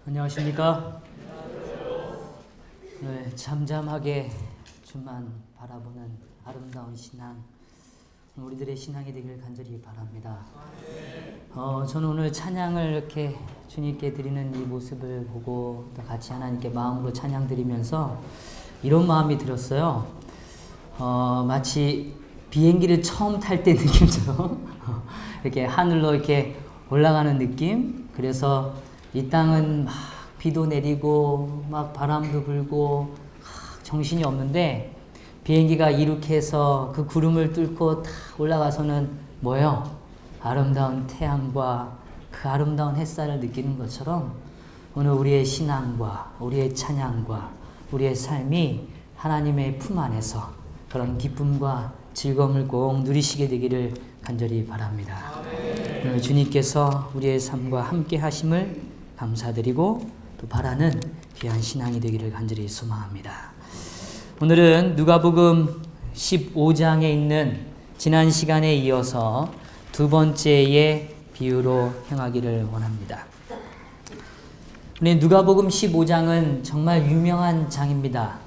안녕하십니까? 네, 잠잠하게 주만 바라보는 아름다운 신앙, 우리들의 신앙이 되길 간절히 바랍니다. 저는 오늘 찬양을 이렇게 주님께 드리는 이 모습을 보고 또 같이 하나님께 마음으로 찬양 드리면서 이런 마음이 들었어요. 마치 비행기를 처음 탈 때 느낌처럼 이렇게 하늘로 이렇게 올라가는 느낌. 그래서 이 땅은 막 비도 내리고 막 바람도 불고 정신이 없는데 비행기가 이렇게 해서 그 구름을 뚫고 탁 올라가서는 뭐예요? 아름다운 태양과 그 아름다운 햇살을 느끼는 것처럼 오늘 우리의 신앙과 우리의 찬양과 우리의 삶이 하나님의 품 안에서 그런 기쁨과 즐거움을 꼭 누리시게 되기를 간절히 바랍니다. 오늘 주님께서 우리의 삶과 함께 하심을 감사드리고 또 바라는 귀한 신앙이 되기를 간절히 소망합니다. 오늘은 누가복음 15장에 있는 지난 시간에 이어서 두 번째의 비유로 행하기를 원합니다. 누가복음 15장은 정말 유명한 장입니다.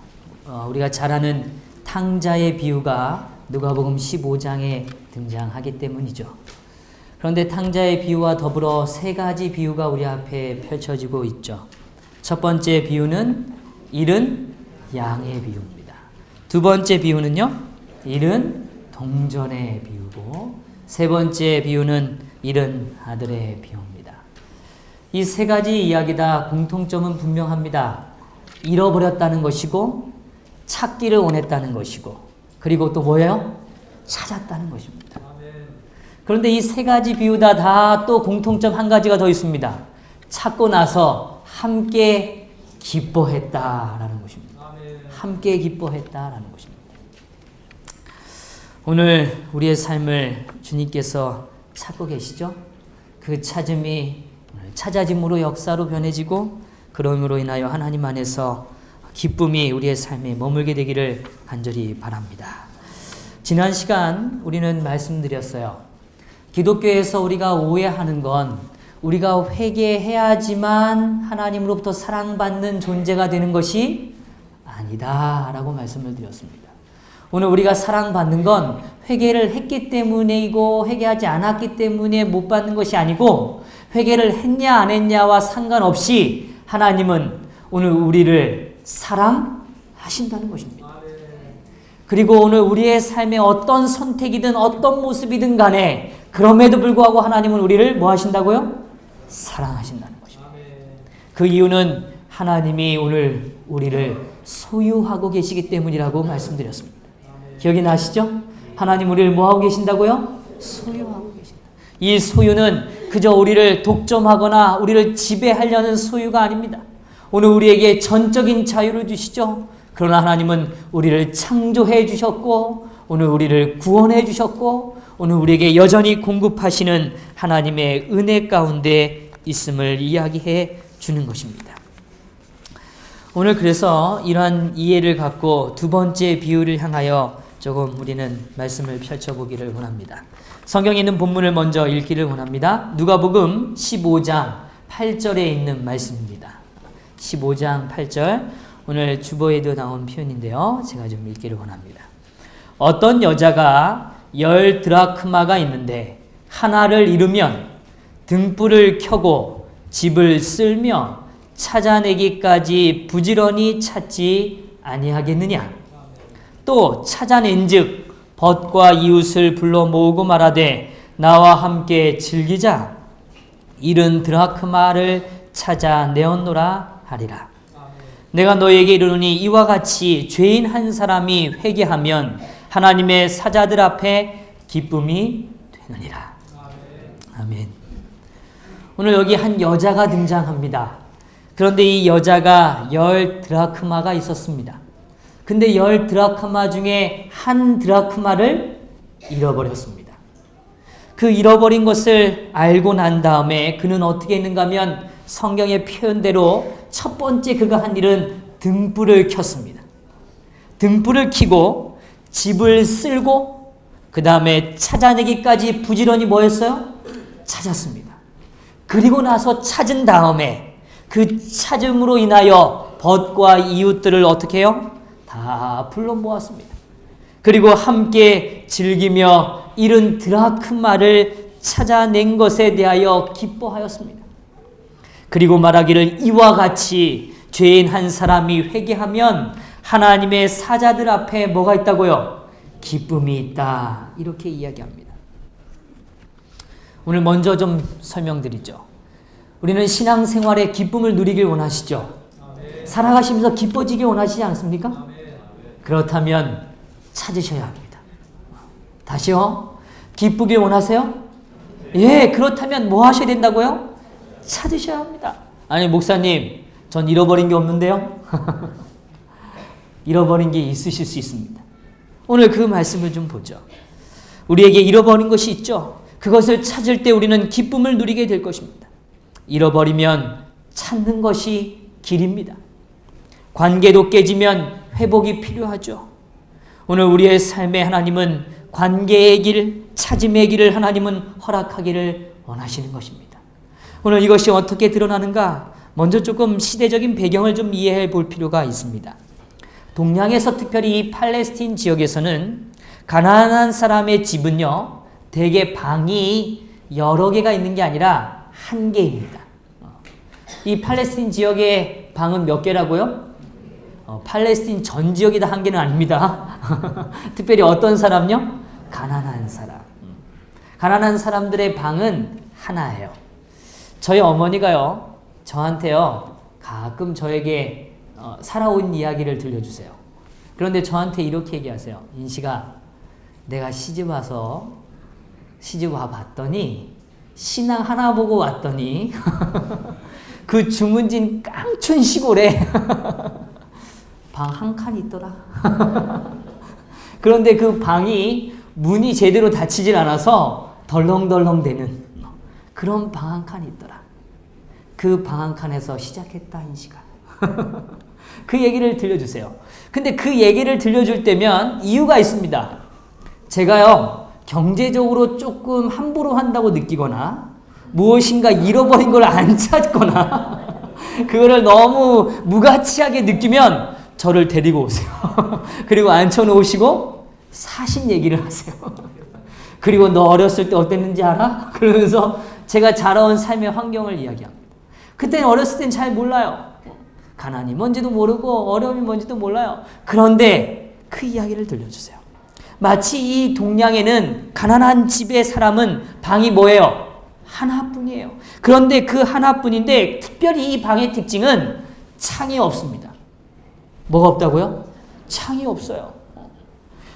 우리가 잘 아는 탕자의 비유가 누가복음 15장에 등장하기 때문이죠. 그런데 탕자의 비유와 더불어 세 가지 비유가 우리 앞에 펼쳐지고 있죠. 첫 번째 비유는 잃은 양의 비유입니다. 두 번째 비유는요, 잃은 동전의 비유고, 세 번째 비유는 잃은 아들의 비유입니다. 이 세 가지 이야기 다 공통점은 분명합니다. 잃어버렸다는 것이고, 찾기를 원했다는 것이고, 그리고 또 뭐예요? 찾았다는 것입니다. 그런데 이 세 가지 비유 다 또 공통점 한 가지가 더 있습니다. 찾고 나서 함께 기뻐했다라는 것입니다. 함께 기뻐했다라는 것입니다. 오늘 우리의 삶을 주님께서 찾고 계시죠? 그 찾음이 찾아짐으로 역사로 변해지고 그럼으로 인하여 하나님 안에서 기쁨이 우리의 삶에 머물게 되기를 간절히 바랍니다. 지난 시간 우리는 말씀드렸어요. 기독교에서 우리가 오해하는 건 우리가 회개해야지만 하나님으로부터 사랑받는 존재가 되는 것이 아니다라고 말씀을 드렸습니다. 오늘 우리가 사랑받는 건 회개를 했기 때문이고 회개하지 않았기 때문에 못 받는 것이 아니고 회개를 했냐 안 했냐와 상관없이 하나님은 오늘 우리를 사랑하신다는 것입니다. 그리고 오늘 우리의 삶에 어떤 선택이든 어떤 모습이든 간에 그럼에도 불구하고 하나님은 우리를 뭐 하신다고요? 사랑하신다는 것입니다. 그 이유는 하나님이 오늘 우리를 소유하고 계시기 때문이라고 말씀드렸습니다. 기억이 나시죠? 하나님 우리를 뭐 하고 계신다고요? 소유하고 계신다. 이 소유는 그저 우리를 독점하거나 우리를 지배하려는 소유가 아닙니다. 오늘 우리에게 전적인 자유를 주시죠. 그러나 하나님은 우리를 창조해 주셨고 오늘 우리를 구원해 주셨고 오늘 우리에게 여전히 공급하시는 하나님의 은혜 가운데 있음을 이야기해 주는 것입니다. 오늘 그래서 이러한 이해를 갖고 두 번째 비유를 향하여 조금 우리는 말씀을 펼쳐보기를 원합니다. 성경에 있는 본문을 먼저 읽기를 원합니다. 누가복음 15장 8절에 있는 말씀입니다. 15장 8절, 오늘 주보에도 나온 표현인데요. 제가 좀 읽기를 원합니다. 어떤 여자가 10 드라크마가 있는데 하나를 잃으면 등불을 켜고 집을 쓸며 찾아내기까지 부지런히 찾지 아니하겠느냐? 또 찾아낸즉 벗과 이웃을 불러 모으고 말하되 나와 함께 즐기자. 잃은 드라크마를 찾아내었노라 하리라. 내가 너에게 이르노니 이와 같이 죄인 한 사람이 회개하면 하나님의 사자들 앞에 기쁨이 되느니라. 아멘. 오늘 여기 한 여자가 등장합니다. 그런데 이 여자가 10 드라크마가 있었습니다. 근데 10 드라크마 중에 한 드라크마를 잃어버렸습니다. 그 잃어버린 것을 알고 난 다음에 그는 어떻게 했는가 하면 성경의 표현대로 첫 번째 그가 한 일은 등불을 켰습니다. 등불을 켜고 집을 쓸고 그 다음에 찾아내기까지 부지런히 뭐 했어요? 찾았습니다. 그리고 나서 찾은 다음에 그 찾음으로 인하여 벗과 이웃들을 어떻게 해요? 다 불러 모았습니다. 그리고 함께 즐기며 잃은 드라크마를 찾아낸 것에 대하여 기뻐하였습니다. 그리고 말하기를 이와 같이 죄인 한 사람이 회개하면 하나님의 사자들 앞에 뭐가 있다고요? 기쁨이 있다. 이렇게 이야기합니다. 오늘 먼저 좀 설명드리죠. 우리는 신앙생활의 기쁨을 누리길 원하시죠? 살아가시면서 기뻐지길 원하시지 않습니까? 그렇다면 찾으셔야 합니다. 다시요. 기쁘길 원하세요? 예, 그렇다면 뭐 하셔야 된다고요? 찾으셔야 합니다. 아니, 목사님, 전 잃어버린 게 없는데요? 잃어버린 게 있으실 수 있습니다. 오늘 그 말씀을 좀 보죠. 우리에게 잃어버린 것이 있죠. 그것을 찾을 때 우리는 기쁨을 누리게 될 것입니다. 잃어버리면 찾는 것이 길입니다. 관계도 깨지면 회복이 필요하죠. 오늘 우리의 삶에 하나님은 관계의 길, 찾음의 길을 하나님은 허락하기를 원하시는 것입니다. 오늘 이것이 어떻게 드러나는가? 먼저 조금 시대적인 배경을 좀 이해해 볼 필요가 있습니다. 동양에서 특별히 이 팔레스틴 지역에서는 가난한 사람의 집은요, 대개 방이 여러 개가 있는 게 아니라 한 개입니다. 이 팔레스틴 지역의 방은 몇 개라고요? 팔레스틴 전 지역이 다 한 개는 아닙니다. 특별히 어떤 사람요? 가난한 사람. 가난한 사람들의 방은 하나예요. 저희 어머니가요, 저한테요, 가끔 저에게 살아온 이야기를 들려주세요. 그런데 저한테 이렇게 얘기하세요. 인식아, 내가 시집 와 봤더니 신앙 하나 보고 왔더니 그 주문진 깡촌 시골에 방 한 칸 있더라. 그런데 그 방이 문이 제대로 닫히질 않아서 덜렁덜렁 되는 그런 방 한 칸 있더라. 그 방 한 칸에서 시작했다, 인식아. 그 얘기를 들려주세요. 근데 그 얘기를 들려줄 때면 이유가 있습니다. 제가요, 경제적으로 조금 함부로 한다고 느끼거나 무엇인가 잃어버린 걸 안 찾거나 그거를 너무 무가치하게 느끼면 저를 데리고 오세요. 그리고 앉혀놓으시고 사신 얘기를 하세요. 그리고 너 어렸을 때 어땠는지 알아? 그러면서 제가 자라온 삶의 환경을 이야기합니다. 그때는 어렸을 땐 잘 몰라요. 가난이 뭔지도 모르고 어려움이 뭔지도 몰라요. 그런데 그 이야기를 들려주세요. 마치 이 동양에는 가난한 집의 사람은 방이 뭐예요? 하나뿐이에요. 그런데 그 하나뿐인데 특별히 이 방의 특징은 창이 없습니다. 뭐가 없다고요? 창이 없어요.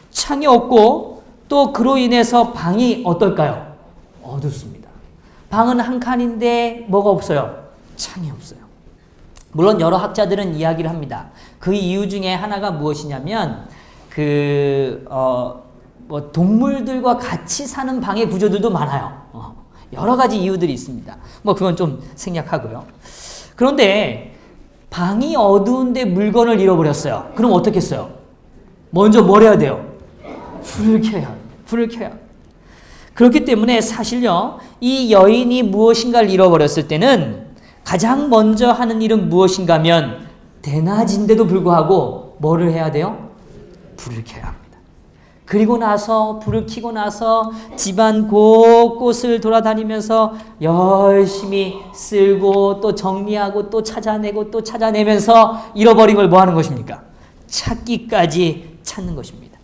창이 없고 또 그로 인해서 방이 어떨까요? 어둡습니다. 방은 한 칸인데 뭐가 없어요? 창이 없어요. 물론 여러 학자들은 이야기를 합니다. 그 이유 중에 하나가 무엇이냐면 동물들과 같이 사는 방의 구조들도 많아요. 여러 가지 이유들이 있습니다. 그건 좀 생략하고요. 그런데 방이 어두운데 물건을 잃어버렸어요. 그럼 어떻게 했어요? 먼저 뭘 해야 돼요? 불을 켜야. 그렇기 때문에 사실요, 이 여인이 무엇인가를 잃어버렸을 때는 가장 먼저 하는 일은 무엇인가 하면 대낮인데도 불구하고 뭐를 해야 돼요? 불을 켜야 합니다. 그리고 나서 불을 켜고 나서 집안 곳곳을 돌아다니면서 열심히 쓸고 또 정리하고 또 찾아내고 또 찾아내면서 잃어버린 걸 뭐 하는 것입니까? 찾기까지 찾는 것입니다.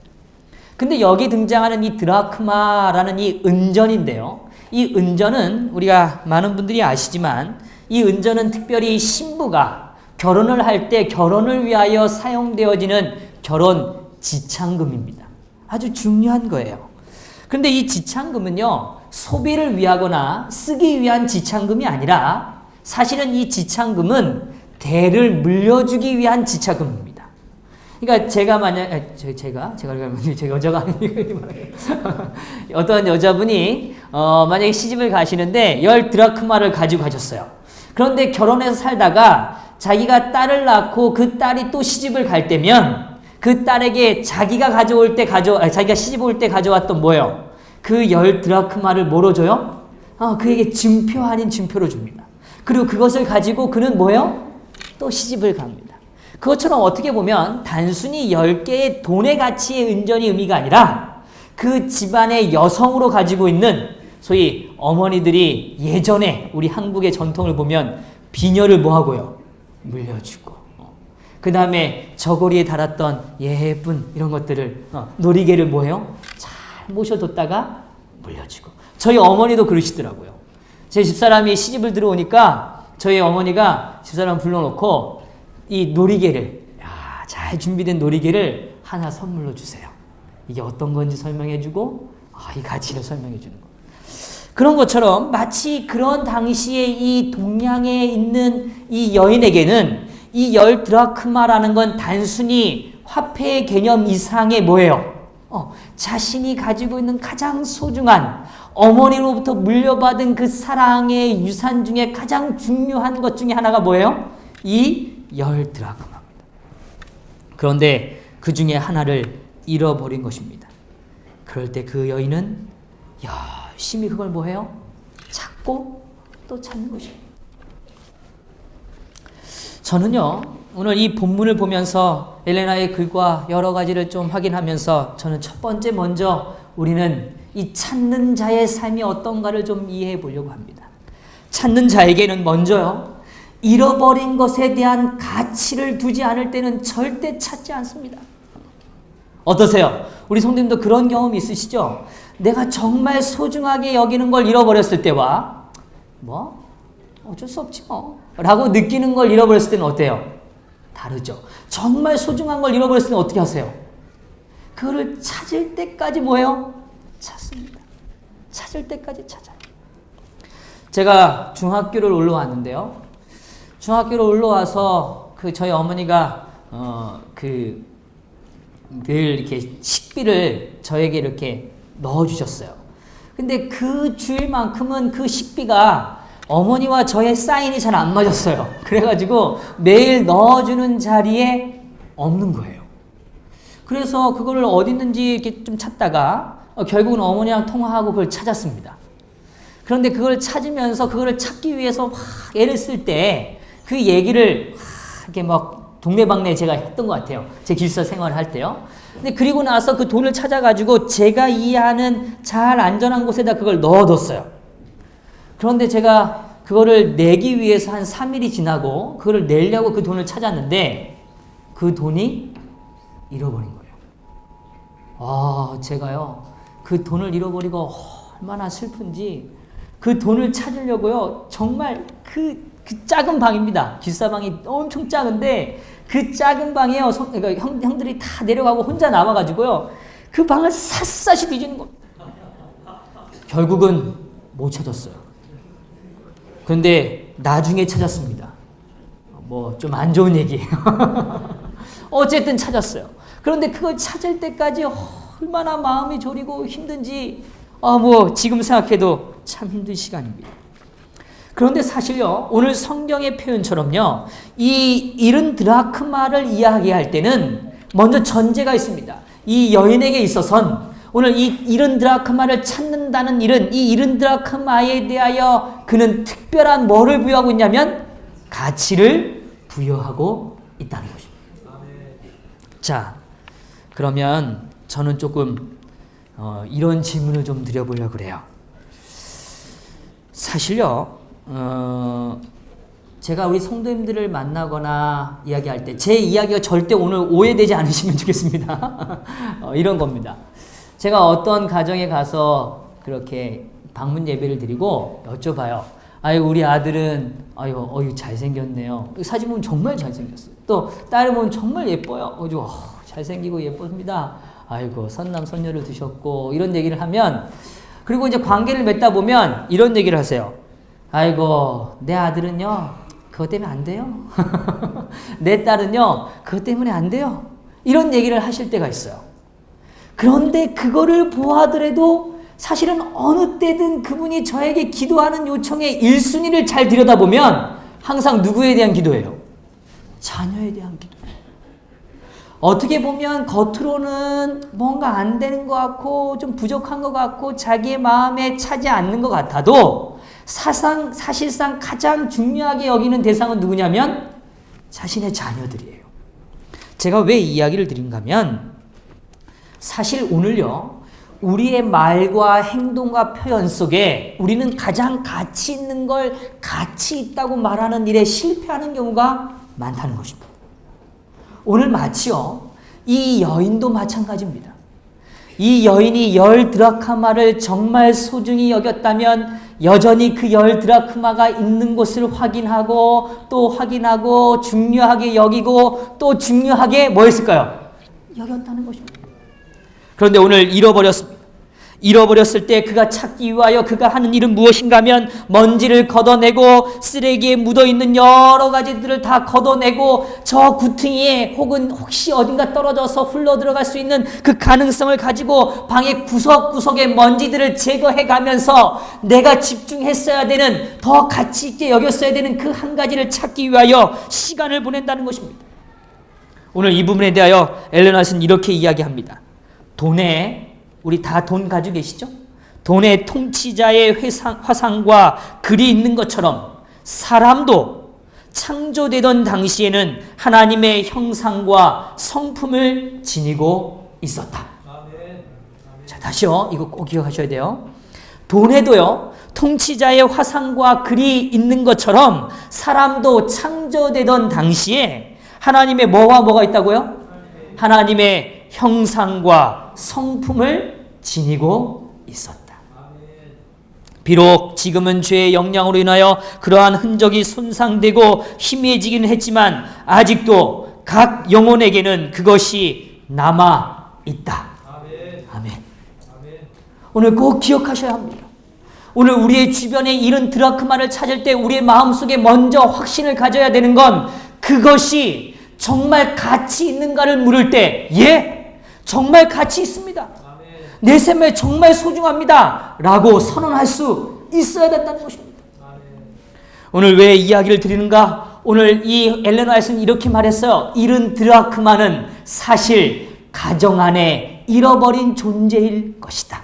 근데 여기 등장하는 이 드라크마라는 이 은전인데요. 이 은전은 우리가 많은 분들이 아시지만 이 은전은 특별히 신부가 결혼을 할 때 결혼을 위하여 사용되어지는 결혼 지참금입니다. 아주 중요한 거예요. 그런데 이 지참금은요, 소비를 위하거나 쓰기 위한 지참금이 아니라 사실은 이 지참금은 대를 물려주기 위한 지참금입니다. 그러니까 제가 만약 제가 여자가 아니고 어떤 여자분이 만약에 시집을 가시는데 10드라크마를 가지고 가셨어요. 그런데 결혼해서 살다가 자기가 딸을 낳고 그 딸이 또 시집을 갈 때면 그 딸에게 자기가 시집 올 때 가져왔던 뭐예요? 그 10드라크마를 뭐로 줘요? 그에게 증표 아닌 증표로 줍니다. 그리고 그것을 가지고 그는 뭐예요? 또 시집을 갑니다. 그것처럼 어떻게 보면 단순히 10개의 돈의 가치의 은전이 의미가 아니라 그 집안의 여성으로 가지고 있는 소위 어머니들이 예전에 우리 한국의 전통을 보면 비녀를 뭐하고요? 물려주고 그 다음에 저고리에 달았던 예쁜 이런 것들을 놀이개를 뭐해요? 잘 모셔뒀다가 물려주고 저희 어머니도 그러시더라고요. 제 집사람이 시집을 들어오니까 저희 어머니가 집사람 불러놓고 이 놀이개를 잘 준비된 놀이개를 하나 선물로 주세요. 이게 어떤 건지 설명해주고 이 가치를 설명해주는 거. 그런 것처럼 마치 그런 당시에 이 동양에 있는 이 여인에게는 이 10드라크마라는 건 단순히 화폐의 개념 이상의 뭐예요? 자신이 가지고 있는 가장 소중한 어머니로부터 물려받은 그 사랑의 유산 중에 가장 중요한 것 중에 하나가 뭐예요? 이 10드라크마입니다. 그런데 그 중에 하나를 잃어버린 것입니다. 그럴 때 그 여인은 열심히 그걸 뭐해요? 찾고 또 찾는 것입니다. 저는요, 오늘 이 본문을 보면서 엘레나의 글과 여러 가지를 좀 확인하면서 저는 첫 번째 먼저 우리는 이 찾는 자의 삶이 어떤가를 좀 이해해 보려고 합니다. 찾는 자에게는 먼저요, 잃어버린 것에 대한 가치를 두지 않을 때는 절대 찾지 않습니다. 어떠세요? 우리 성도님도 그런 경험 있으시죠? 내가 정말 소중하게 여기는 걸 잃어버렸을 때와 어쩔 수 없지 라고 느끼는 걸 잃어버렸을 때는 어때요? 다르죠. 정말 소중한 걸 잃어버렸을 때는 어떻게 하세요? 그거를 찾을 때까지 뭐예요? 찾습니다. 찾을 때까지 찾아요. 제가 중학교를 올라왔는데요. 중학교를 올라와서 저희 어머니가 늘 이렇게 식비를 저에게 이렇게 넣어주셨어요. 근데 그 주일만큼은 그 식비가 어머니와 저의 사인이 잘 안 맞았어요. 그래가지고 매일 넣어주는 자리에 없는 거예요. 그래서 그거를 어디 있는지 이렇게 좀 찾다가 결국은 어머니랑 통화하고 그걸 찾았습니다. 그런데 그걸 찾으면서 그거를 찾기 위해서 막 애를 쓸 때 그 얘기를 이렇게 막 동네방네 제가 했던 것 같아요. 제 기숙사 생활을 할 때요. 근데 그리고 나서 그 돈을 찾아가지고 제가 이해하는 잘 안전한 곳에다 그걸 넣어뒀어요. 그런데 제가 그거를 내기 위해서 한 3일이 지나고 그거를 내려고 그 돈을 찾았는데 그 돈이 잃어버린 거예요. 제가요, 그 돈을 잃어버리고 얼마나 슬픈지 그 돈을 찾으려고요, 정말 그 작은 방입니다. 기숙사방이 엄청 작은데 그 작은 방에요, 그러니까 형들이 다 내려가고 혼자 남아가지고요, 그 방을 샅샅이 뒤지는 겁니다. 결국은 못 찾았어요. 그런데 나중에 찾았습니다. 좀 안 좋은 얘기예요. 어쨌든 찾았어요. 그런데 그걸 찾을 때까지 얼마나 마음이 저리고 힘든지 지금 생각해도 참 힘든 시간입니다. 그런데 사실요, 오늘 성경의 표현처럼요, 이 잃은 드라크마를 이야기할 때는 먼저 전제가 있습니다. 이 여인에게 있어선 오늘 이 잃은 드라크마를 찾는다는 일은 이 잃은 드라크마에 대하여 그는 특별한 뭐를 부여하고 있냐면 가치를 부여하고 있다는 것입니다. 자, 그러면 저는 조금 이런 질문을 좀 드려보려고 그래요. 사실요, 제가 우리 성도님들을 만나거나 이야기할 때 제 이야기가 절대 오늘 오해되지 않으시면 좋겠습니다. 이런 겁니다. 제가 어떤 가정에 가서 그렇게 방문 예배를 드리고 여쭤봐요. 우리 아들은 잘생겼네요. 사진 보면 정말 잘생겼어요. 또 딸을 보면 정말 예뻐요. 잘생기고 예쁩니다. 선남 선녀를 두셨고 이런 얘기를 하면, 그리고 이제 관계를 맺다 보면 이런 얘기를 하세요. 내 아들은요, 그것 때문에 안 돼요. 내 딸은요, 그것 때문에 안 돼요. 이런 얘기를 하실 때가 있어요. 그런데 그거를 보아더라도 사실은 어느 때든 그분이 저에게 기도하는 요청의 1순위를 잘 들여다보면 항상 누구에 대한 기도예요? 자녀에 대한 기도예요. 어떻게 보면 겉으로는 뭔가 안 되는 것 같고 좀 부족한 것 같고 자기의 마음에 차지 않는 것 같아도 사실상 가장 중요하게 여기는 대상은 누구냐면 자신의 자녀들이에요. 제가 왜 이 이야기를 드린가 하면 사실 오늘요, 우리의 말과 행동과 표현 속에 우리는 가장 가치 있는 걸 가치 있다고 말하는 일에 실패하는 경우가 많다는 것입니다. 오늘 마치요, 이 여인도 마찬가지입니다. 이 여인이 10드라크마를 정말 소중히 여겼다면 여전히 그 10드라크마가 있는 곳을 확인하고 또 확인하고 중요하게 여기고 또 중요하게 뭐 했을까요? 여겼다는 것입니다. 그런데 오늘 잃어버렸습니다. 잃어버렸을 때 그가 찾기 위하여 그가 하는 일은 무엇인가 하면 먼지를 걷어내고 쓰레기에 묻어있는 여러 가지들을 다 걷어내고 저 구퉁이에 혹은 혹시 어딘가 떨어져서 흘러 들어갈 수 있는 그 가능성을 가지고 방의 구석구석의 먼지들을 제거해 가면서 내가 집중했어야 되는, 더 가치 있게 여겼어야 되는 그 한 가지를 찾기 위하여 시간을 보낸다는 것입니다. 오늘 이 부분에 대하여 엘렌 화이트는 이렇게 이야기합니다. 돈에, 우리 다 돈 가지고 계시죠? 돈의 통치자의 화상과 글이 있는 것처럼 사람도 창조되던 당시에는 하나님의 형상과 성품을 지니고 있었다. 자, 다시요. 이거 꼭 기억하셔야 돼요. 돈에도요, 통치자의 화상과 글이 있는 것처럼 사람도 창조되던 당시에 하나님의 뭐가 있다고요? 하나님의 형상과 성품을 지니고 있었다. 비록 지금은 죄의 영향으로 인하여 그러한 흔적이 손상되고 희미해지기는 했지만 아직도 각 영혼에게는 그것이 남아 있다. 아멘. 오늘 꼭 기억하셔야 합니다. 오늘 우리의 주변에 이런 드라크마를 찾을 때 우리의 마음속에 먼저 확신을 가져야 되는 건 그것이 정말 가치 있는가를 물을 때, 정말 가치 있습니다. 내 삶에 정말 소중합니다. 라고 선언할 수 있어야 된다는 것입니다. 오늘 왜 이야기를 드리는가? 오늘 이 엘렌 화이트는 이렇게 말했어요. 이른 드라크마는 사실 가정 안에 잃어버린 존재일 것이다.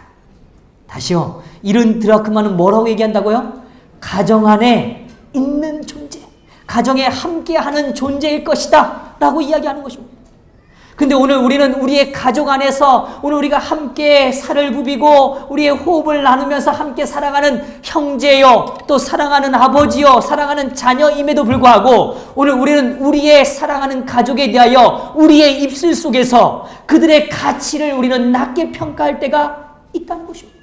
다시요. 이른 드라크마는 뭐라고 얘기한다고요? 가정 안에 있는 존재, 가정에 함께하는 존재일 것이다 라고 이야기하는 것입니다. 근데 오늘 우리는 우리의 가족 안에서 오늘 우리가 함께 살을 부비고 우리의 호흡을 나누면서 함께 살아가는 형제요, 또 사랑하는 아버지요, 사랑하는 자녀임에도 불구하고 오늘 우리는 우리의 사랑하는 가족에 대하여 우리의 입술 속에서 그들의 가치를 우리는 낮게 평가할 때가 있다는 것입니다.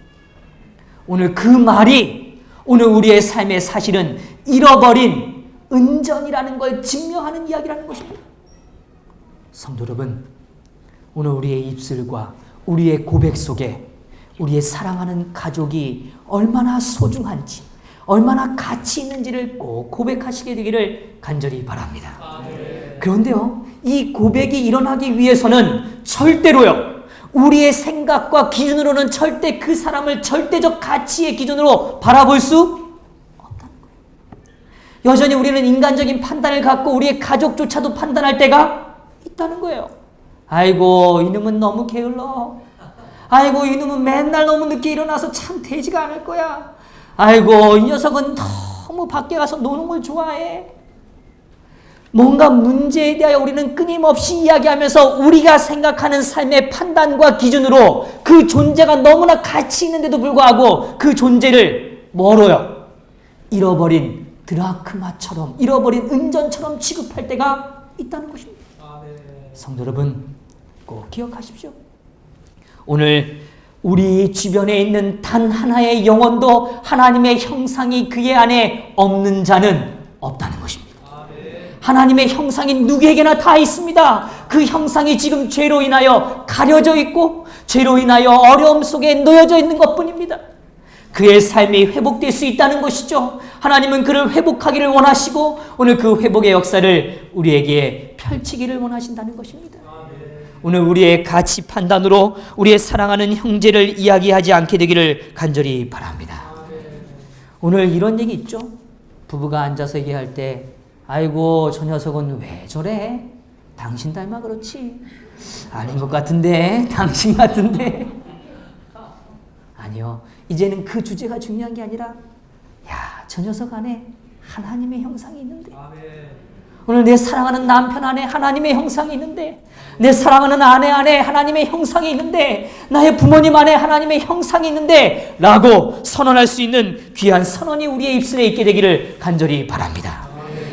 오늘 그 말이 오늘 우리의 삶의 사실은 잃어버린 은전이라는 걸 증명하는 이야기라는 것입니다. 성도 여러분, 오늘 우리의 입술과 우리의 고백 속에 우리의 사랑하는 가족이 얼마나 소중한지, 얼마나 가치 있는지를 꼭 고백하시게 되기를 간절히 바랍니다. 그런데요, 이 고백이 일어나기 위해서는 절대로요, 우리의 생각과 기준으로는 절대 그 사람을 절대적 가치의 기준으로 바라볼 수 없다는 거예요. 여전히 우리는 인간적인 판단을 갖고 우리의 가족조차도 판단할 때가 있다는 거예요. 아이고, 이놈은 너무 게을러. 아이고, 이놈은 맨날 너무 늦게 일어나서 참 되지가 않을 거야. 아이고, 이 녀석은 너무 밖에 가서 노는 걸 좋아해. 뭔가 문제에 대하여 우리는 끊임없이 이야기하면서 우리가 생각하는 삶의 판단과 기준으로 그 존재가 너무나 가치 있는데도 불구하고 그 존재를 뭐로요? 잃어버린 드라크마처럼, 잃어버린 은전처럼 취급할 때가 있다는 것입니다. 성도 여러분, 꼭 기억하십시오. 오늘 우리 주변에 있는 단 하나의 영혼도 하나님의 형상이 그의 안에 없는 자는 없다는 것입니다. 하나님의 형상이 누구에게나 다 있습니다. 그 형상이 지금 죄로 인하여 가려져 있고 죄로 인하여 어려움 속에 놓여져 있는 것뿐입니다. 그의 삶이 회복될 수 있다는 것이죠. 하나님은 그를 회복하기를 원하시고 오늘 그 회복의 역사를 우리에게 펼치기를 원하신다는 것입니다. 오늘 우리의 가치 판단으로 우리의 사랑하는 형제를 이야기하지 않게 되기를 간절히 바랍니다. 오늘 이런 얘기 있죠. 부부가 앉아서 얘기할 때 아이고, 저 녀석은 왜 저래? 당신 닮아 그렇지. 아닌 것 같은데, 당신 같은데. 아니요, 이제는 그 주제가 중요한 게 아니라 야, 저 녀석 안에 하나님의 형상이 있는데, 오늘 내 사랑하는 남편 안에 하나님의 형상이 있는데, 내 사랑하는 아내 안에 하나님의 형상이 있는데, 나의 부모님 안에 하나님의 형상이 있는데 라고 선언할 수 있는 귀한 선언이 우리의 입술에 있게 되기를 간절히 바랍니다.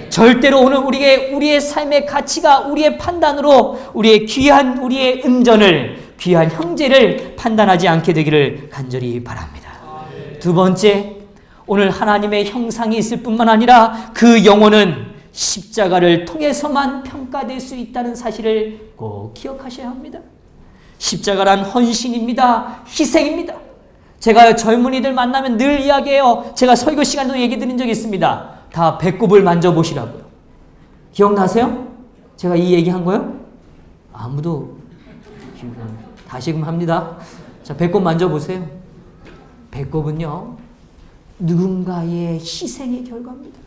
절대로 오늘 우리의 삶의 가치가 우리의 판단으로 우리의 귀한 우리의 은전을, 귀한 형제를 판단하지 않게 되기를 간절히 바랍니다. 두 번째, 오늘 하나님의 형상이 있을 뿐만 아니라 그 영혼은 십자가를 통해서만 평가될 수 있다는 사실을 꼭 기억하셔야 합니다. 십자가란 헌신입니다. 희생입니다. 제가 젊은이들 만나면 늘 이야기해요. 제가 설교 시간도 얘기 드린 적이 있습니다. 다 배꼽을 만져보시라고요. 기억나세요? 제가 이 얘기한 거요? 아무도 다시금 합니다. 자, 배꼽 만져보세요. 배꼽은요, 누군가의 희생의 결과입니다.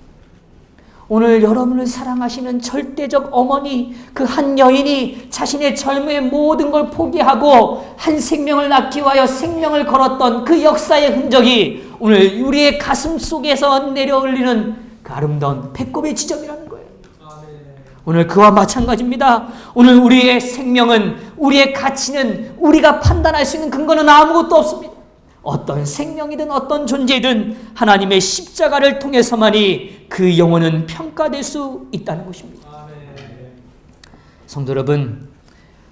오늘 여러분을 사랑하시는 절대적 어머니, 그 한 여인이 자신의 젊음의 모든 걸 포기하고 한 생명을 낳기 위하여 생명을 걸었던 그 역사의 흔적이 오늘 우리의 가슴 속에서 내려 흘리는 그 아름다운 배꼽의 지점이라는 거예요. 오늘 그와 마찬가지입니다. 오늘 우리의 생명은, 우리의 가치는, 우리가 판단할 수 있는 근거는 아무것도 없습니다. 어떤 생명이든 어떤 존재든 하나님의 십자가를 통해서만이 그 영혼은 평가될 수 있다는 것입니다. 성도 여러분,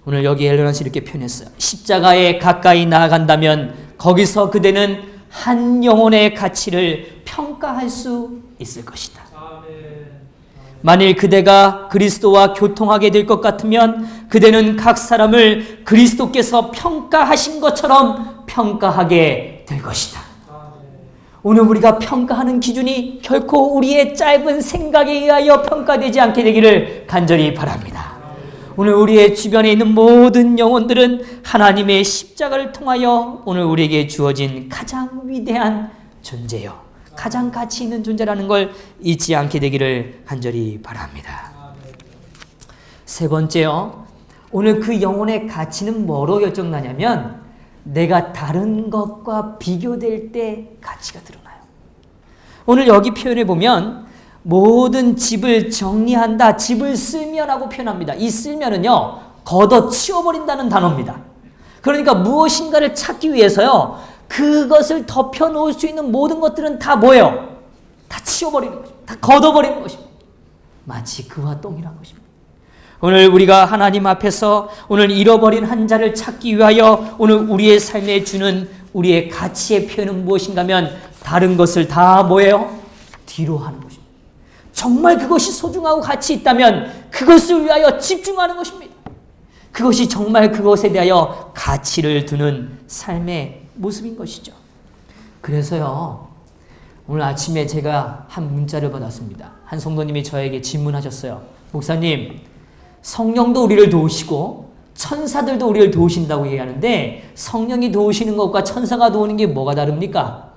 오늘 여기 엘레나시 이렇게 표현했어요. 십자가에 가까이 나아간다면 거기서 그대는 한 영혼의 가치를 평가할 수 있을 것이다. 만일 그대가 그리스도와 교통하게 될 것 같으면 그대는 각 사람을 그리스도께서 평가하신 것처럼 평가하게 될 것이다. 오늘 우리가 평가하는 기준이 결코 우리의 짧은 생각에 의하여 평가되지 않게 되기를 간절히 바랍니다. 오늘 우리의 주변에 있는 모든 영혼들은 하나님의 십자가를 통하여 오늘 우리에게 주어진 가장 위대한 존재요, 가장 가치 있는 존재라는 걸 잊지 않게 되기를 간절히 바랍니다. 세 번째요, 오늘 그 영혼의 가치는 뭐로 결정나냐면 내가 다른 것과 비교될 때 가치가 드러나요. 오늘 여기 표현을 보면 모든 집을 정리한다, 집을 쓸면하고 표현합니다. 이 쓸면은요, 걷어치워버린다는 단어입니다. 그러니까 무엇인가를 찾기 위해서요, 그것을 덮여놓을 수 있는 모든 것들은 다 뭐예요? 다 치워버리는 것입니다. 다 걷어버리는 것입니다. 마치 그와 똥이란 것입니다. 오늘 우리가 하나님 앞에서 오늘 잃어버린 한 자를 찾기 위하여 오늘 우리의 삶에 주는 우리의 가치의 표현은 무엇인가 하면 다른 것을 다 뭐예요? 뒤로 하는 것입니다. 정말 그것이 소중하고 가치 있다면 그것을 위하여 집중하는 것입니다. 그것이 정말 그것에 대하여 가치를 두는 삶의 모습인 것이죠. 그래서요, 오늘 아침에 제가 한 문자를 받았습니다. 한 성도님이 저에게 질문하셨어요. 목사님, 성령도 우리를 도우시고 천사들도 우리를 도우신다고 얘기하는데 성령이 도우시는 것과 천사가 도우는 게 뭐가 다릅니까?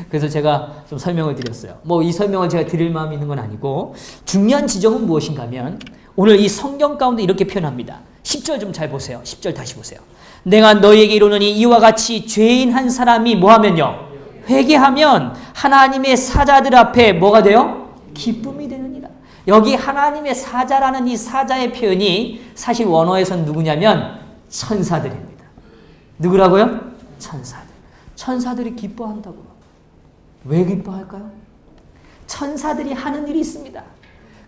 그래서 제가 좀 설명을 드렸어요. 이 설명을 제가 드릴 마음이 있는 건 아니고, 중요한 지점은 무엇인가 하면 오늘 이 성경 가운데 이렇게 표현합니다. 10절 좀 잘 보세요. 10절 다시 보세요. 내가 너희에게 이르노니 이와 같이 죄인 한 사람이 뭐하면요? 회개하면 하나님의 사자들 앞에 뭐가 돼요? 기쁨이 되느니라. 여기 하나님의 사자라는 이 사자의 표현이 사실 원어에서는 누구냐면 천사들입니다. 누구라고요? 천사들. 천사들이 기뻐한다고요. 왜 기뻐할까요? 천사들이 하는 일이 있습니다.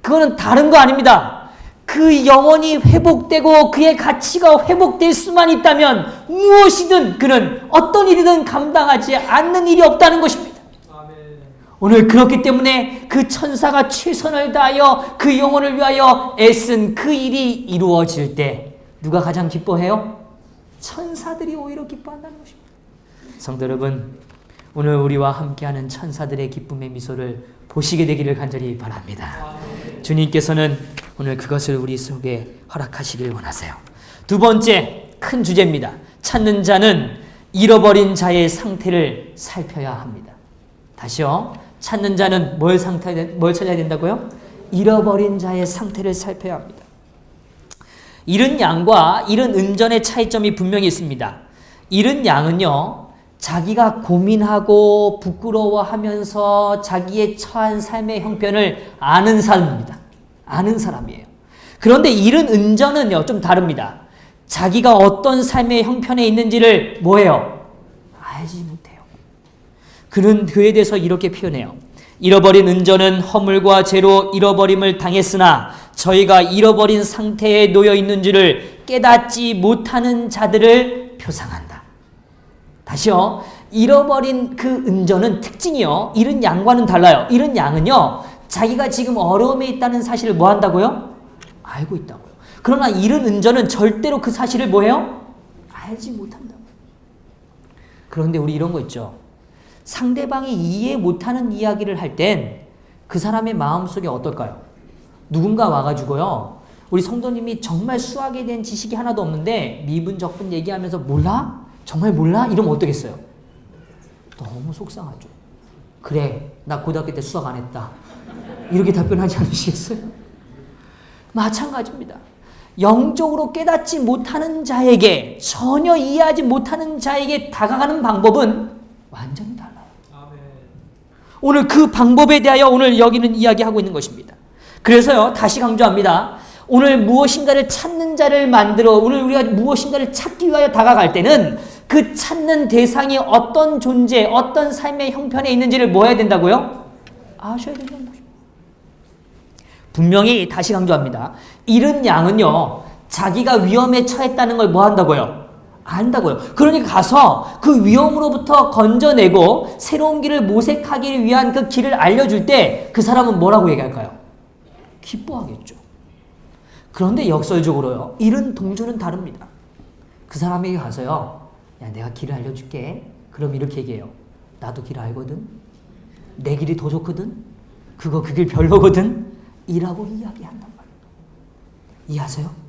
그거는 다른 거 아닙니다. 그 영혼이 회복되고 그의 가치가 회복될 수만 있다면 무엇이든 그는 어떤 일이든 감당하지 않는 일이 없다는 것입니다. 오늘 그렇기 때문에 그 천사가 최선을 다하여 그 영혼을 위하여 애쓴 그 일이 이루어질 때 누가 가장 기뻐해요? 천사들이 오히려 기뻐한다는 것입니다. 성도 여러분, 오늘 우리와 함께하는 천사들의 기쁨의 미소를 보시게 되기를 간절히 바랍니다. 주님께서는 오늘 그것을 우리 속에 허락하시길 원하세요. 두 번째 큰 주제입니다. 찾는 자는 잃어버린 자의 상태를 살펴야 합니다. 다시요. 찾는 자는 뭘 찾아야 된다고요? 잃어버린 자의 상태를 살펴야 합니다. 잃은 양과 잃은 은전의 차이점이 분명히 있습니다. 잃은 양은요, 자기가 고민하고 부끄러워하면서 자기의 처한 삶의 형편을 아는 사람입니다. 아는 사람이에요. 그런데 이런 은전은요, 좀 다릅니다. 자기가 어떤 삶의 형편에 있는지를 뭐예요? 알지 못해요. 그는 그에 대해서 이렇게 표현해요. 잃어버린 은전은 허물과 죄로 잃어버림을 당했으나 저희가 잃어버린 상태에 놓여 있는 줄을 깨닫지 못하는 자들을 표상한다. 다시요. 잃어버린 그 은전은 특징이요. 잃은 양과는 달라요. 잃은 양은요. 자기가 지금 어려움에 있다는 사실을 뭐 한다고요? 알고 있다고요. 그러나 잃은 은전은 절대로 그 사실을 뭐해요? 알지 못한다고요. 그런데 우리 이런 거 있죠. 상대방이 이해 못하는 이야기를 할 땐 그 사람의 마음속에 어떨까요? 누군가 와가지고요. 우리 성도님이 정말 수학에 대한 지식이 하나도 없는데 미분, 적분 얘기하면서 몰라? 정말 몰라? 이러면 어떻겠어요? 너무 속상하죠. 그래, 나 고등학교 때 수학 안 했다. 이렇게 답변하지 않으시겠어요? 마찬가지입니다. 영적으로 깨닫지 못하는 자에게, 전혀 이해하지 못하는 자에게 다가가는 방법은 완전히 달라요. 오늘 그 방법에 대하여 오늘 여기는 이야기하고 있는 것입니다. 그래서요, 다시 강조합니다. 오늘 무엇인가를 찾는 자를 만들어, 오늘 우리가 무엇인가를 찾기 위하여 다가갈 때는 그 찾는 대상이 어떤 존재, 어떤 삶의 형편에 있는지를 뭐 해야 된다고요? 아셔야 된다는 것입니다. 분명히 다시 강조합니다. 잃은 양은요, 자기가 위험에 처했다는 걸 뭐 한다고요? 안다고요. 그러니까 가서 그 위험으로부터 건져내고 새로운 길을 모색하기 위한 그 길을 알려줄 때 그 사람은 뭐라고 얘기할까요? 기뻐하겠죠. 그런데 역설적으로요, 잃은 동조는 다릅니다. 그 사람에게 가서요, 야, 내가 길을 알려줄게. 그럼 이렇게 얘기해요. 나도 길 알거든. 내 길이 더 좋거든. 그 길 별로거든. 이라고 이야기한단 말이에요. 이해하세요?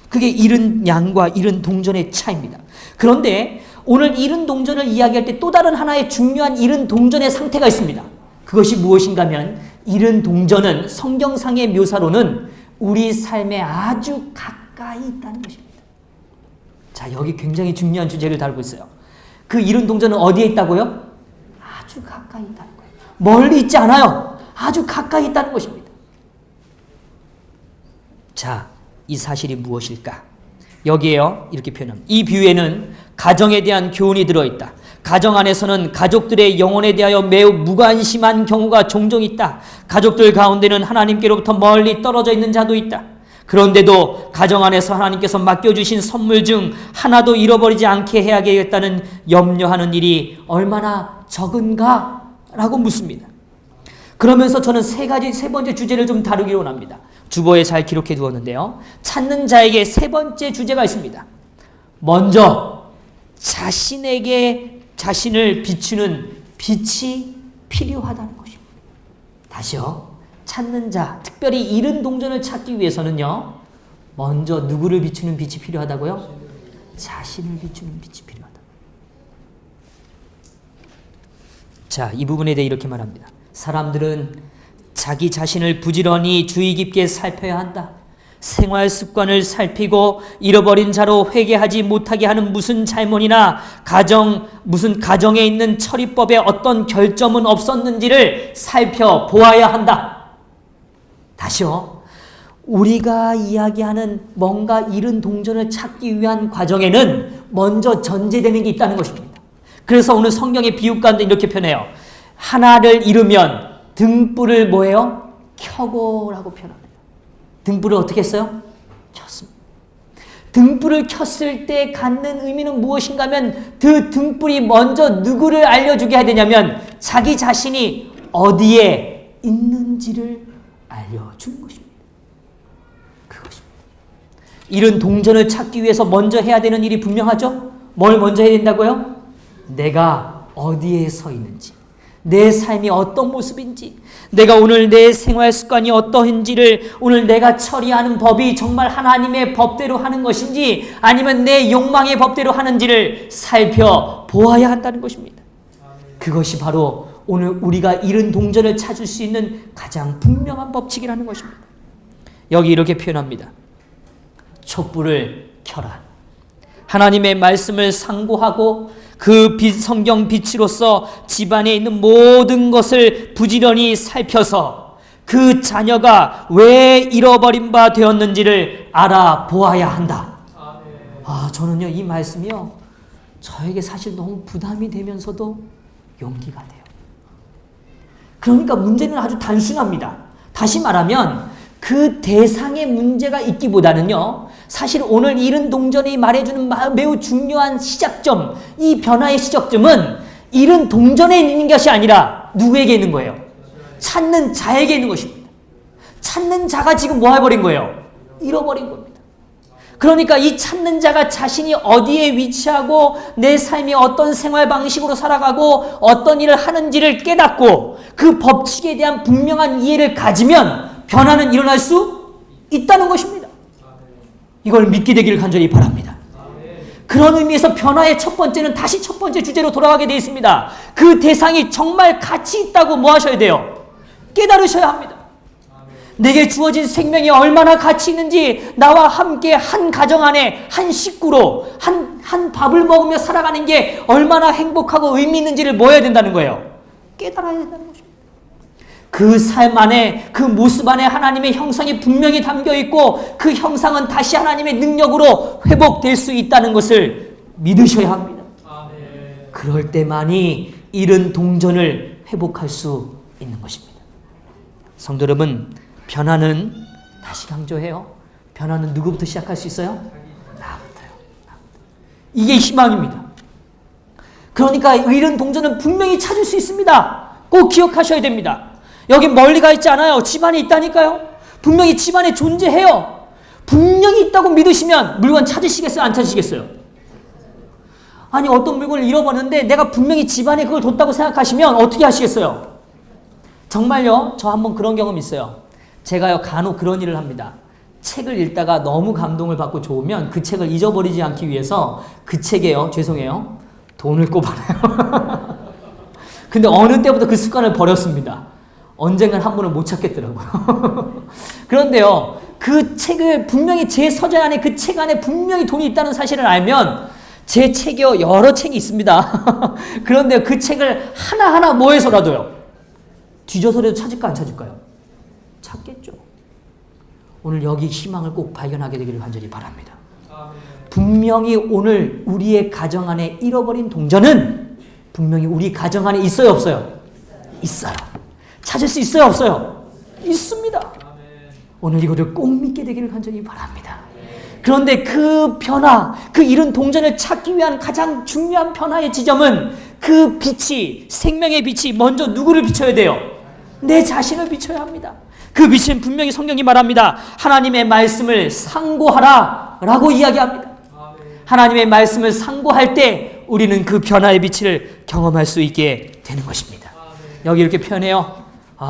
그게 잃은 양과 잃은 동전의 차이입니다. 그런데 오늘 잃은 동전을 이야기할 때 또 다른 하나의 중요한 잃은 동전의 상태가 있습니다. 그것이 무엇인가 하면 잃은 동전은 성경상의 묘사로는 우리 삶에 아주 가까이 있다는 것입니다. 자, 여기 굉장히 중요한 주제를 다루고 있어요. 그 잃은 동전은 어디에 있다고요? 아주 가까이 있다는 거예요. 멀리 있지 않아요. 아주 가까이 있다는 것입니다. 자, 이 사실이 무엇일까? 여기에요, 이렇게 표현합니다. 이 비유에는 가정에 대한 교훈이 들어있다. 가정 안에서는 가족들의 영혼에 대하여 매우 무관심한 경우가 종종 있다. 가족들 가운데는 하나님께로부터 멀리 떨어져 있는 자도 있다. 그런데도 가정 안에서 하나님께서 맡겨주신 선물 중 하나도 잃어버리지 않게 해야겠다는 염려하는 일이 얼마나 적은가? 라고 묻습니다. 그러면서 저는 세 번째 주제를 좀 다루기로 원합니다. 주보에 잘 기록해 두었는데요. 찾는 자에게 세 번째 주제가 있습니다. 먼저 자신에게 자신을 비추는 빛이 필요하다는 것입니다. 다시요. 찾는 자, 특별히 잃은 동전을 찾기 위해서는요, 먼저 누구를 비추는 빛이 필요하다고요? 자신을 비추는 빛이 필요하다. 자, 이 부분에 대해 이렇게 말합니다. 사람들은 자기 자신을 부지런히 주의 깊게 살펴야 한다. 생활 습관을 살피고 잃어버린 자로 회개하지 못하게 하는 무슨 잘못이나 무슨 가정에 있는 처리법에 어떤 결점은 없었는지를 살펴보아야 한다. 다시요. 우리가 이야기하는 뭔가 잃은 동전을 찾기 위한 과정에는 먼저 전제되는 게 있다는 것입니다. 그래서 오늘 성경의 비유 가운데 이렇게 표현해요. 하나를 잃으면 등불을 뭐예요? 켜고라고 표현합니다. 등불을 어떻게 했어요? 켰습니다. 등불을 켰을 때 갖는 의미는 무엇인가 하면 그 등불이 먼저 누구를 알려주게 해야 되냐면 자기 자신이 어디에 있는지를 알려주는 것입니다. 그것입니다. 이런 동전을 찾기 위해서 먼저 해야 되는 일이 분명하죠? 뭘 먼저 해야 된다고요? 내가 어디에 서 있는지, 내 삶이 어떤 모습인지, 내가 오늘 내 생활 습관이 어떠한지를, 오늘 내가 처리하는 법이 정말 하나님의 법대로 하는 것인지 아니면 내 욕망의 법대로 하는지를 살펴보아야 한다는 것입니다. 그것이 바로 오늘 우리가 잃은 동전을 찾을 수 있는 가장 분명한 법칙이라는 것입니다. 여기 이렇게 표현합니다. 촛불을 켜라. 하나님의 말씀을 상고하고 그 성경 빛으로서 집안에 있는 모든 것을 부지런히 살펴서 그 자녀가 왜 잃어버린 바 되었는지를 알아보아야 한다. 저는요, 이 말씀이요, 저에게 사실 너무 부담이 되면서도 용기가 돼요. 그러니까 문제는 아주 단순합니다. 다시 말하면 그 대상의 문제가 있기보다는요, 사실 오늘 잃은 동전이 말해주는 매우 중요한 시작점, 이 변화의 시작점은 잃은 동전에 있는 것이 아니라 누구에게 있는 거예요? 찾는 자에게 있는 것입니다. 찾는 자가 지금 뭐 해버린 거예요? 잃어버린 겁니다. 그러니까 이 찾는 자가 자신이 어디에 위치하고 내 삶이 어떤 생활 방식으로 살아가고 어떤 일을 하는지를 깨닫고 그 법칙에 대한 분명한 이해를 가지면 변화는 일어날 수 있다는 것입니다. 이걸 믿게 되기를 간절히 바랍니다. 그런 의미에서 변화의 첫 번째는 다시 첫 번째 주제로 돌아가게 되어 있습니다. 그 대상이 정말 가치 있다고 뭐 하셔야 돼요? 깨달으셔야 합니다. 내게 주어진 생명이 얼마나 가치 있는지, 나와 함께 한 가정 안에 한 식구로 한 밥을 먹으며 살아가는 게 얼마나 행복하고 의미 있는지를 뭐 해야 된다는 거예요? 깨달아야 된다는 것입니다. 그 삶 안에, 그 모습 안에 하나님의 형상이 분명히 담겨 있고 그 형상은 다시 하나님의 능력으로 회복될 수 있다는 것을 믿으셔야 합니다. 그럴 때만이 잃은 동전을 회복할 수 있는 것입니다. 성도 여러분, 변화는, 다시 강조해요, 변화는 누구부터 시작할 수 있어요? 나부터요. 이게 희망입니다. 그러니까 잃은 동전은 분명히 찾을 수 있습니다. 꼭 기억하셔야 됩니다. 여기 멀리 가 있지 않아요. 집안에 있다니까요. 분명히 집안에 존재해요. 분명히 있다고 믿으시면 물건 찾으시겠어요? 안 찾으시겠어요? 아니, 어떤 물건을 잃어버렸는데 내가 분명히 집안에 그걸 뒀다고 생각하시면 어떻게 하시겠어요? 정말요, 저 한번 그런 경험이 있어요. 제가요, 간혹 그런 일을 합니다. 책을 읽다가 너무 감동을 받고 좋으면 그 책을 잊어버리지 않기 위해서 그 책에요, 죄송해요, 돈을 꼽아놔요. 근데 어느 때부터 그 습관을 버렸습니다. 언젠간 한 번은 못 찾겠더라고요. 그런데요, 그 책을 분명히 제 서재 안에, 그 책 안에 분명히 돈이 있다는 사실을 알면, 제 책이요, 여러 책이 있습니다. 그런데 그 책을 하나하나 뭐 해서라도요, 뒤져서라도 찾을까 안 찾을까요? 찾겠죠. 오늘 여기 희망을 꼭 발견하게 되기를 간절히 바랍니다. 분명히 오늘 우리의 가정 안에 잃어버린 동전은 분명히 우리 가정 안에 있어요, 없어요? 있어요. 찾을 수 있어요, 없어요? 있습니다. 오늘 이거를 꼭 믿게 되기를 간절히 바랍니다. 그런데 그 변화, 그 잃은 동전을 찾기 위한 가장 중요한 변화의 지점은 그 빛이, 생명의 빛이 먼저 누구를 비춰야 돼요? 내 자신을 비춰야 합니다. 그 빛은 분명히 성경이 말합니다. 하나님의 말씀을 상고하라 라고 이야기합니다. 하나님의 말씀을 상고할 때 우리는 그 변화의 빛을 경험할 수 있게 되는 것입니다. 여기 이렇게 표현해요.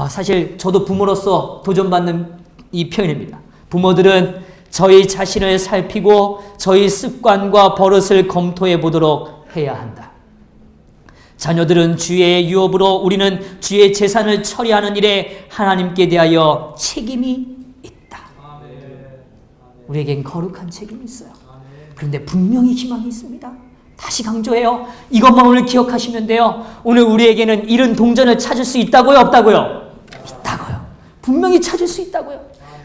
사실 저도 부모로서 도전받는 이 표현입니다. 부모들은 저희 자신을 살피고 저희 습관과 버릇을 검토해 보도록 해야 한다. 자녀들은 주의 유업으로 우리는 주의 재산을 처리하는 일에 하나님께 대하여 책임이 있다. 우리에겐 거룩한 책임이 있어요. 그런데 분명히 희망이 있습니다. 다시 강조해요. 이것만 오늘 기억하시면 돼요. 오늘 우리에게는 잃은 동전을 찾을 수 있다고요, 없다고요? 있다고요. 분명히 찾을 수 있다고요.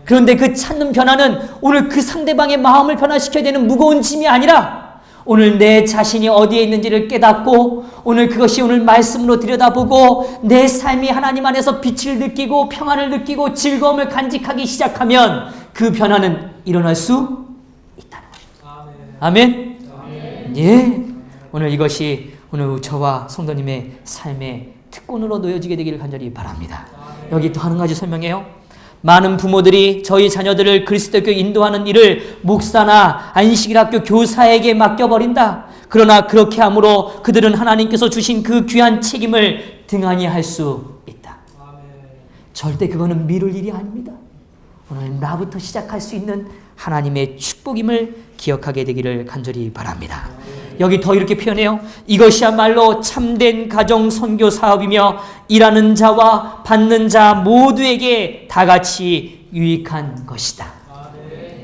그런데 그 찾는 변화는 오늘 그 상대방의 마음을 변화시켜야 되는 무거운 짐이 아니라 오늘 내 자신이 어디에 있는지를 깨닫고 오늘 그것이 오늘 말씀으로 들여다보고 내 삶이 하나님 안에서 빛을 느끼고 평안을 느끼고 즐거움을 간직하기 시작하면 그 변화는 일어날 수 있다는 것입니다. 아멘? 아멘. 예. 오늘 이것이 오늘 저와 성도님의 삶의 특권으로 놓여지게 되기를 간절히 바랍니다. 여기 또 한 가지 설명해요. 많은 부모들이 저희 자녀들을 그리스도교 인도하는 일을 목사나 안식일학교 교사에게 맡겨버린다. 그러나 그렇게 함으로 그들은 하나님께서 주신 그 귀한 책임을 등한히 할 수 있다. 절대 그거는 미룰 일이 아닙니다. 오늘 나부터 시작할 수 있는 하나님의 축복임을 기억하게 되기를 간절히 바랍니다. 여기 더 이렇게 표현해요. 이것이야말로 참된 가정 선교 사업이며 일하는 자와 받는 자 모두에게 다 같이 유익한 것이다.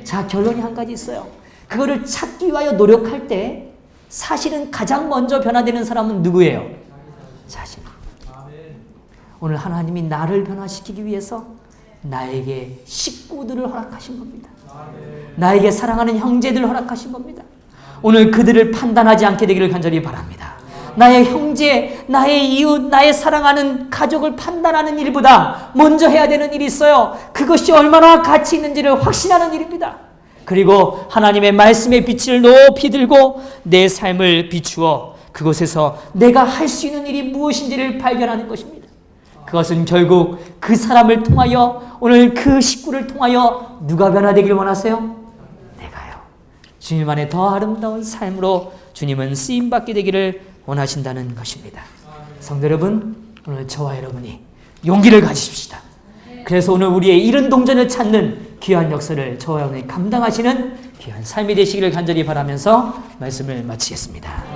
자, 결론이 한 가지 있어요. 그거를 찾기 위하여 노력할 때 사실은 가장 먼저 변화되는 사람은 누구예요? 자신. 오늘 하나님이 나를 변화시키기 위해서 나에게 식구들을 허락하신 겁니다. 나에게 사랑하는 형제들을 허락하신 겁니다. 오늘 그들을 판단하지 않게 되기를 간절히 바랍니다. 나의 형제, 나의 이웃, 나의 사랑하는 가족을 판단하는 일보다 먼저 해야 되는 일이 있어요. 그것이 얼마나 가치 있는지를 확신하는 일입니다. 그리고 하나님의 말씀의 빛을 높이 들고 내 삶을 비추어 그곳에서 내가 할 수 있는 일이 무엇인지를 발견하는 것입니다. 그것은 결국 그 사람을 통하여, 오늘 그 식구를 통하여 누가 변화되길 원하세요? 내가요. 주님 안에 더 아름다운 삶으로 주님은 쓰임받게 되기를 원하신다는 것입니다. 성도 여러분, 오늘 저와 여러분이 용기를 가지십시다. 그래서 오늘 우리의 이른 동전을 찾는 귀한 역사를 저와 여러분이 감당하시는 귀한 삶이 되시기를 간절히 바라면서 말씀을 마치겠습니다.